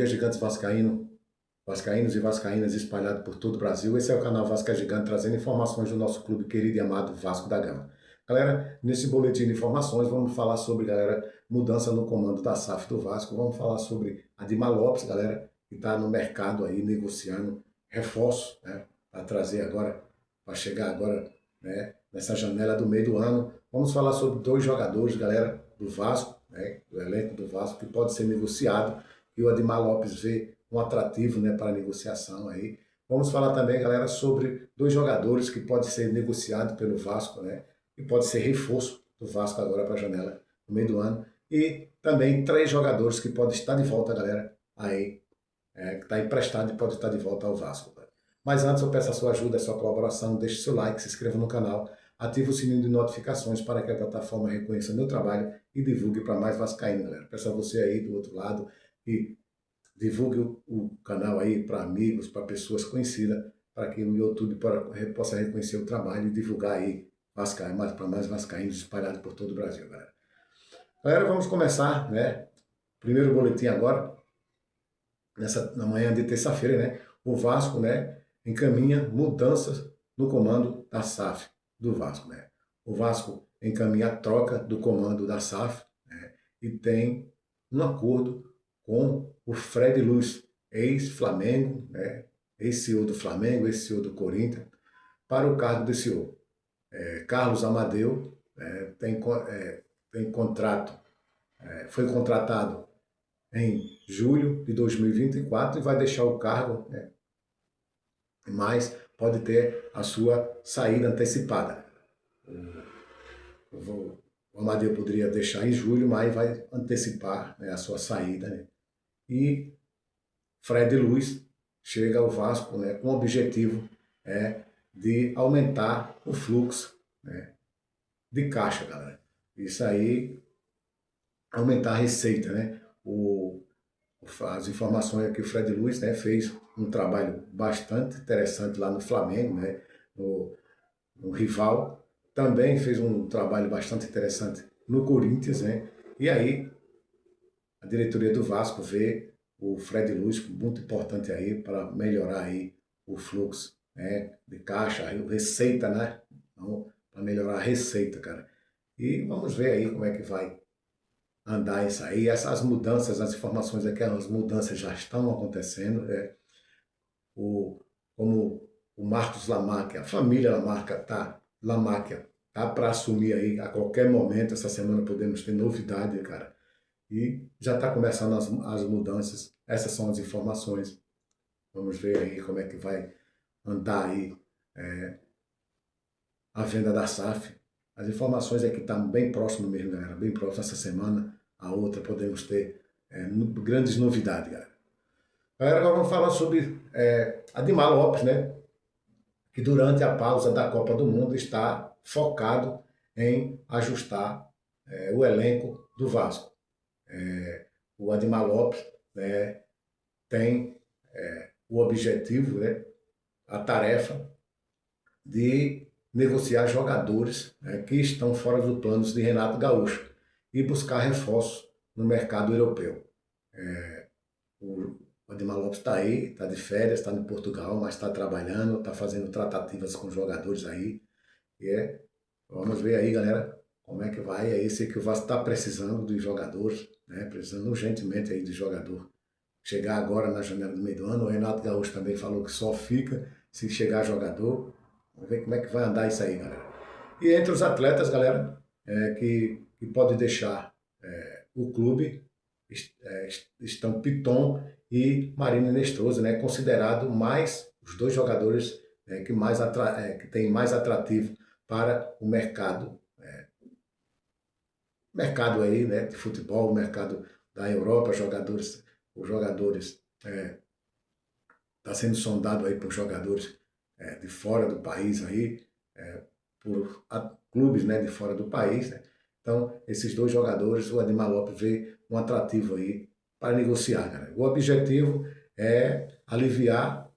dia, gigantes vascaínos e vascaínas espalhados por todo o Brasil. Esse é o canal Vasca Gigante, trazendo informações do nosso clube querido e amado Vasco da Gama. Galera, nesse boletim de informações, vamos falar sobre, galera, mudança no comando da SAF do Vasco. Vamos falar sobre Adimar Lopes, galera, que está no mercado aí negociando reforço, né, para trazer agora, para chegar agora, né, nessa janela do meio do ano. Vamos falar sobre 2 jogadores, galera, do Vasco, né, do elenco do Vasco, que pode ser negociado, e o Adimar Lopes vê um atrativo, né, para negociação aí. Vamos falar também, galera, sobre 2 jogadores que podem ser negociados pelo Vasco, né, e pode ser reforço do Vasco agora para a janela no meio do ano. E também 3 jogadores que podem estar de volta, galera, aí, que está emprestado e pode estar de volta ao Vasco. Galera. Mas antes eu peço a sua ajuda, a sua colaboração, deixe seu like, se inscreva no canal, ative o sininho de notificações para que a plataforma reconheça meu trabalho e divulgue para mais vascaínos, galera. Peço a você aí do outro lado e divulgue o canal aí para amigos, para pessoas conhecidas, para que o YouTube possa reconhecer o trabalho e divulgar aí para mais vascaínos espalhados por todo o Brasil, galera. Galera, vamos começar, né? Primeiro boletim agora, na manhã de terça-feira, né? O Vasco, né, encaminha mudanças no comando da SAF do Vasco, né? O Vasco encaminha a troca do comando da SAF, né, e tem um acordo com o Fred Luz, ex-Flamengo, né, ex-CEO do Flamengo, ex-CEO do Corinthians, para o cargo de CEO. Carlos Amadeu tem contrato, foi contratado em julho de 2024 e vai deixar o cargo, né, mas pode ter a sua saída antecipada. O Amadeu poderia deixar em julho, mas vai antecipar, né, a sua saída. Né? E Fred Luz chega ao Vasco, né, com o objetivo de aumentar o fluxo, né, de caixa, galera. Isso aí, aumentar a receita, né? As informações é que o Fred Luz, né, fez um trabalho bastante interessante lá no Flamengo, né, no rival. Também fez um trabalho bastante interessante no Corinthians, né? E aí a diretoria do Vasco vê o Fred Luz como muito importante aí para melhorar aí o fluxo, né, de caixa, aí receita, né? Então, para melhorar a receita, cara. E vamos ver aí como é que vai andar isso aí. Essas mudanças, as informações aqui, as mudanças já estão acontecendo. Né? Como o Marcos Lamáquia, a família Lamáquia tá para assumir aí a qualquer momento. Essa semana podemos ter novidade, cara. E já está começando as mudanças. Essas são as informações. Vamos ver aí como é que vai andar aí a venda da SAF. As informações é que estão bem próximo mesmo, galera. Bem próximo essa semana. A outra podemos ter grandes novidades, galera. Agora vamos falar sobre Adimar Lopes, né? Que durante a pausa da Copa do Mundo está focado em ajustar o elenco do Vasco. O Adimar Lopes, né, tem o objetivo, né, a tarefa de negociar jogadores, né, que estão fora dos planos de Renato Gaúcho e buscar reforços no mercado europeu. O Adimar Lopes está aí, está de férias, está em Portugal, mas está trabalhando, está fazendo tratativas com jogadores aí. E vamos ver aí, galera, como é que vai. É esse que o Vasco está precisando de jogadores, né? Precisando urgentemente aí de jogador. Chegar agora na janela do meio do ano, o Renato Gaúcho também falou que só fica se chegar jogador. Vamos ver como é que vai andar isso aí, galera. E entre os atletas, galera, que pode deixar o clube, estão Piton e Marino Nestrosa, né? Considerado mais os 2 jogadores que têm mais atrativo para o mercado aí, né, de futebol, o mercado da Europa, os jogadores está sendo sondado aí por jogadores de fora do país aí, por clubes, né, de fora do país, né? Então, esses 2 jogadores, o Adimar Lopes vê um atrativo aí para negociar, galera. O objetivo é aliviar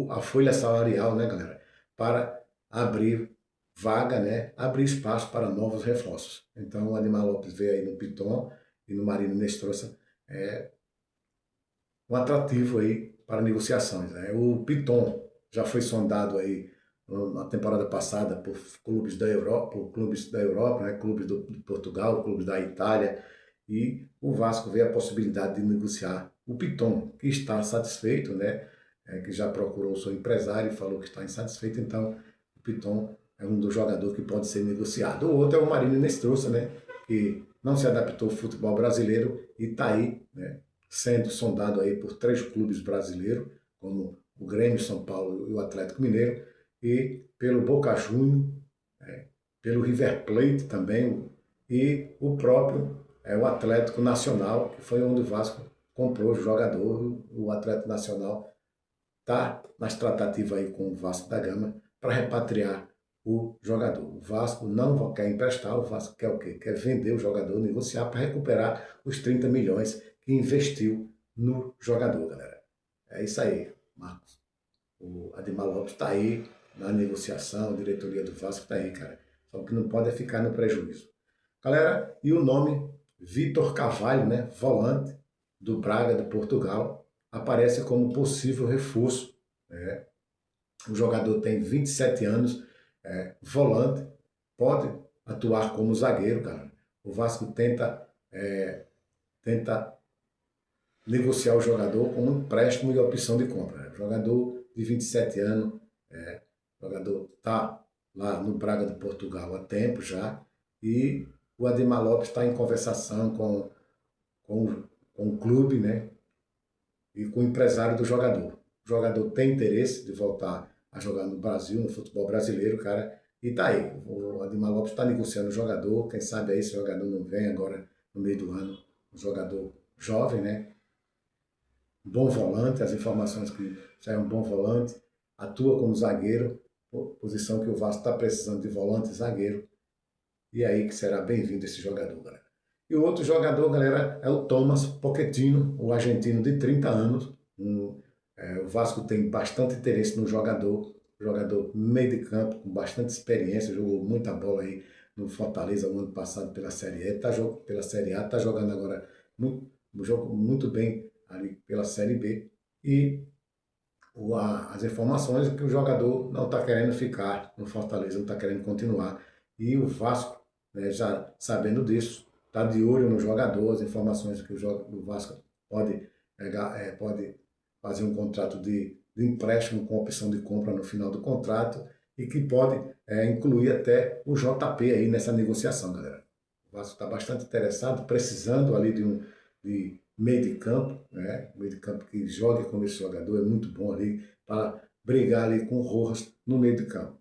a folha salarial, né, galera, para abrir vaga, né, abrir espaço para novos reforços. Então, o Adimar Lopes vê aí no Piton e no Marino Nestrosa um atrativo aí para negociações, né? O Piton já foi sondado aí na temporada passada por clubes da Europa, né? Clubes de Portugal, clubes da Itália, e o Vasco vê a possibilidade de negociar o Piton, que está satisfeito, né? Que já procurou o seu empresário e falou que está insatisfeito, então o Piton é um dos jogadores que pode ser negociado. O outro é o Marinho Nestrosa, né? Que não se adaptou ao futebol brasileiro e está aí, né? Sendo sondado aí por 3 clubes brasileiros, como o Grêmio, São Paulo e o Atlético Mineiro, e pelo Boca Juniors, pelo River Plate também, e o próprio o Atlético Nacional, que foi onde o Vasco comprou o jogador. O Atlético Nacional está nas tratativas aí com o Vasco da Gama para repatriar o jogador. O Vasco não quer emprestar, o Vasco quer o quê? Quer vender o jogador, negociar para recuperar os 30 milhões que investiu no jogador, galera. É isso aí, Marcos. O Ademar Lopes está aí na negociação, a diretoria do Vasco está aí, cara. Só que não pode ficar no prejuízo. Galera, e o nome Vitor Carvalho, né, volante do Braga de Portugal, aparece como possível reforço, né? O jogador tem 27 anos, volante, pode atuar como zagueiro, cara. O Vasco tenta negociar o jogador com um empréstimo e opção de compra, né? Jogador de 27 anos, o jogador está lá no Braga de Portugal há tempo já, e o Ademar Lopes está em conversação com, com o clube, né? E com o empresário do jogador. O jogador tem interesse de voltar a jogar no Brasil, no futebol brasileiro, cara, e tá aí. O Ademar Lopes está negociando o jogador, quem sabe aí esse jogador não vem agora no meio do ano, um jogador jovem, né? Bom volante, as informações que já é um bom volante, atua como zagueiro, posição que o Vasco está precisando de volante e zagueiro, e aí que será bem-vindo esse jogador, galera. E o outro jogador, galera, é o Thomas Pochettino, o argentino de 30 anos. O Vasco tem bastante interesse no jogador meio de campo, com bastante experiência, jogou muita bola aí no Fortaleza no ano passado pela Série E, pela Série A, está jogando agora jogo muito bem ali pela Série B. E as informações é que o jogador não está querendo ficar no Fortaleza, não está querendo continuar. E o Vasco, né, já sabendo disso, está de olho no jogador, as informações que o Vasco pode pegar, pode fazer um contrato de empréstimo com opção de compra no final do contrato e que pode incluir até o JP aí nessa negociação, galera. O Vasco está bastante interessado, precisando ali de meio de campo, né? Meio de campo que jogue como esse jogador, é muito bom ali para brigar ali com o Rojas no meio de campo.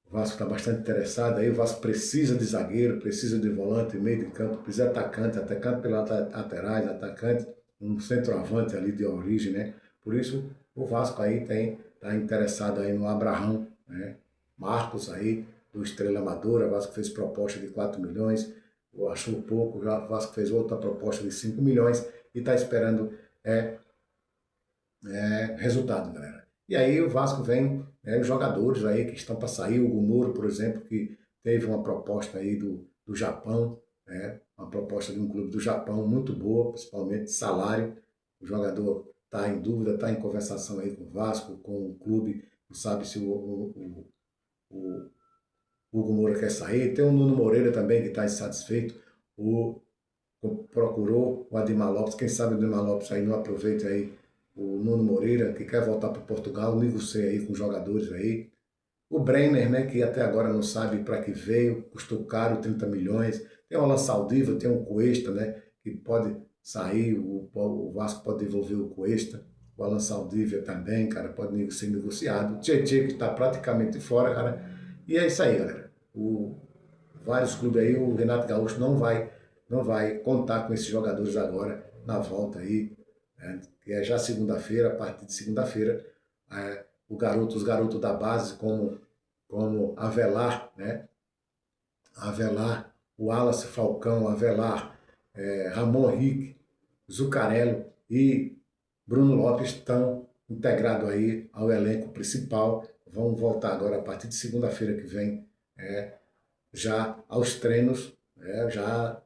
O Vasco está bastante interessado aí, o Vasco precisa de zagueiro, precisa de volante, meio de campo, precisa de atacante pelas laterais, atacante, um centroavante ali de origem, né? Por isso o Vasco aí está interessado aí no Abraham, né? Marcos aí, do Estrela Amadora, o Vasco fez proposta de 4 milhões, achou pouco, o Vasco fez outra proposta de 5 milhões e está esperando resultado, galera. E aí o Vasco vem, os jogadores aí que estão para sair, o Gumuro, por exemplo, que teve uma proposta aí do Japão, né? Uma proposta de um clube do Japão muito boa, principalmente de salário. O jogador está em dúvida, está em conversação aí com o Vasco, com o clube, não sabe se o Hugo Moura quer sair. Tem o Nuno Moreira também que está insatisfeito. O, procurou o Ademar Lopes, quem sabe o Ademar Lopes aí não aproveita aí o Nuno Moreira, que quer voltar para Portugal, negocia aí com jogadores aí. O Brenner, né, que até agora não sabe para que veio, custou caro, 30 milhões. Tem o Alan Saldiva, tem o Cuesta, né, que pode sair, o Vasco pode devolver o Cuesta. O Alan Saldiva também, cara, pode ser negociado. O Tietchan, que está praticamente fora, cara. E é isso aí, galera. Vários clubes aí, o Renato Gaúcho não vai contar com esses jogadores agora na volta aí, né? Que é já segunda-feira, a partir de segunda-feira, os garotos da base, como Avelar, né? Avelar, o Wallace Falcão, Avelar, Ramon Henrique, Zucarello e Bruno Lopes estão integrados aí ao elenco principal. Vão voltar agora a partir de segunda-feira que vem, já aos treinos, já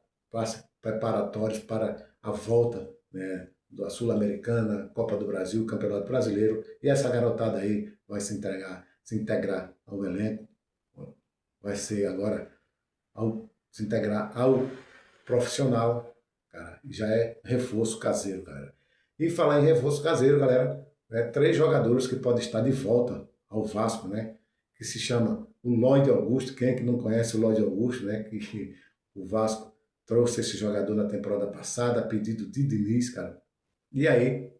preparatórios para a volta, né, da Sul-Americana, Copa do Brasil, Campeonato Brasileiro, e essa garotada aí vai se integrar ao elenco, vai ser agora, se integrar ao profissional, cara, já é reforço caseiro, galera. E falar em reforço caseiro, galera, 3 jogadores que podem estar de volta ao Vasco, né, que se chama o Lloyd Augusto. Quem é que não conhece o Lloyd Augusto, né, que o Vasco trouxe esse jogador na temporada passada, a pedido de Diniz, cara. E aí,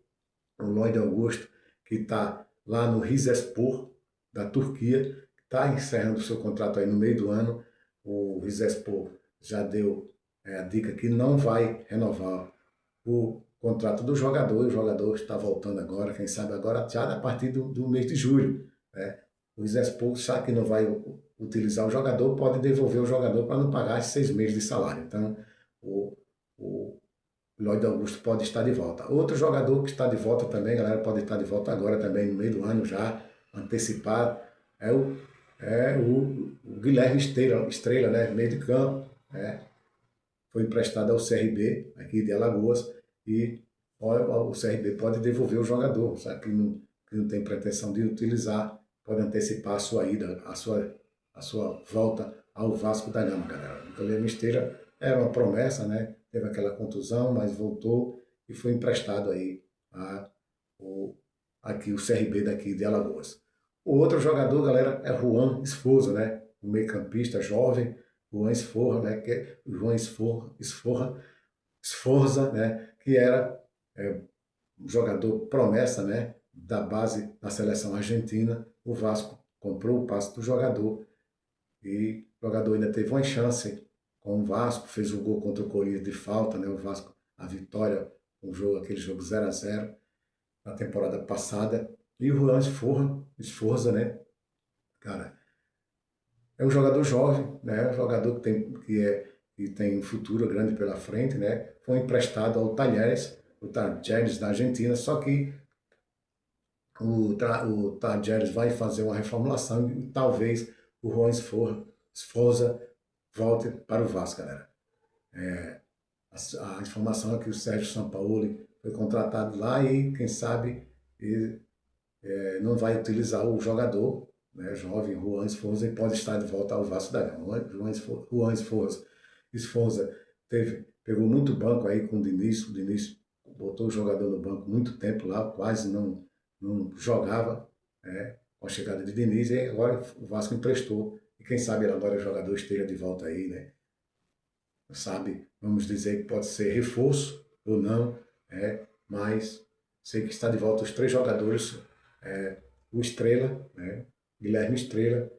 o Lloyd Augusto, que está lá no Rizespor, da Turquia, está encerrando o seu contrato aí no meio do ano. O Rizespor já deu a dica que não vai renovar o contrato do jogador, e o jogador está voltando agora, quem sabe agora já a partir do mês de julho, né? O Rizespor, já que não vai utilizar o jogador, pode devolver o jogador para não pagar esses 6 meses de salário. Então, o Lloyd Augusto pode estar de volta. Outro jogador que está de volta também, galera, pode estar de volta agora também, no meio do ano já, antecipado, é o Guilherme Estrela, né, meio de campo, né, foi emprestado ao CRB, aqui de Alagoas, e o CRB pode devolver o jogador, sabe, que não tem pretensão de utilizar, pode antecipar a sua ida, a sua volta ao Vasco da Gama, galera. O Guilherme Estrela era uma promessa, né? Teve aquela contusão, mas voltou e foi emprestado aí aqui o CRB daqui de Alagoas. O outro jogador, galera, é Juan Esforza, né? O meio-campista jovem, Juan Esforza, né? Que é Juan Esforza, né? Que era um jogador promessa, né? Da base da seleção argentina. O Vasco comprou o passe do jogador e o jogador ainda teve uma chance com o Vasco, fez o gol contra o Corinthians de falta, né? O Vasco, a vitória, aquele jogo 0-0 na temporada passada. E o Juan Esforza, né? Cara, é um jogador jovem, né? Um jogador que tem um futuro grande pela frente, né? Foi emprestado ao Talleres da Argentina, só que o Talleres vai fazer uma reformulação e talvez o Juan Esforza volte para o Vasco, galera. A informação é que o Sérgio Sampaoli foi contratado lá e, quem sabe, não vai utilizar o jogador, né, jovem Juan Esforza, e pode estar de volta ao Vasco da Gama. Juan Esforza pegou muito banco aí com o Diniz botou o jogador no banco muito tempo lá, quase não jogava, né, com a chegada de Diniz, e agora o Vasco emprestou, e quem sabe agora o jogador esteja de volta aí, né? Sabe, vamos dizer que pode ser reforço ou não, mas sei que está de volta os 3 jogadores, o Estrela, né, Guilherme Estrela,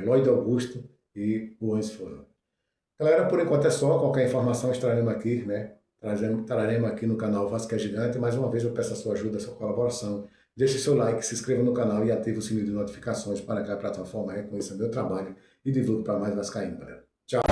Lloyd Augusto e Juan Esforza. Galera, por enquanto é só, qualquer informação estaremos aqui, né? Traremos aqui no canal Vasco é Gigante. Mais uma vez eu peço a sua ajuda, a sua colaboração. Deixe seu like, se inscreva no canal e ative o sininho de notificações para que a plataforma reconheça meu trabalho e divulgue para mais vascaínos, galera. Tchau!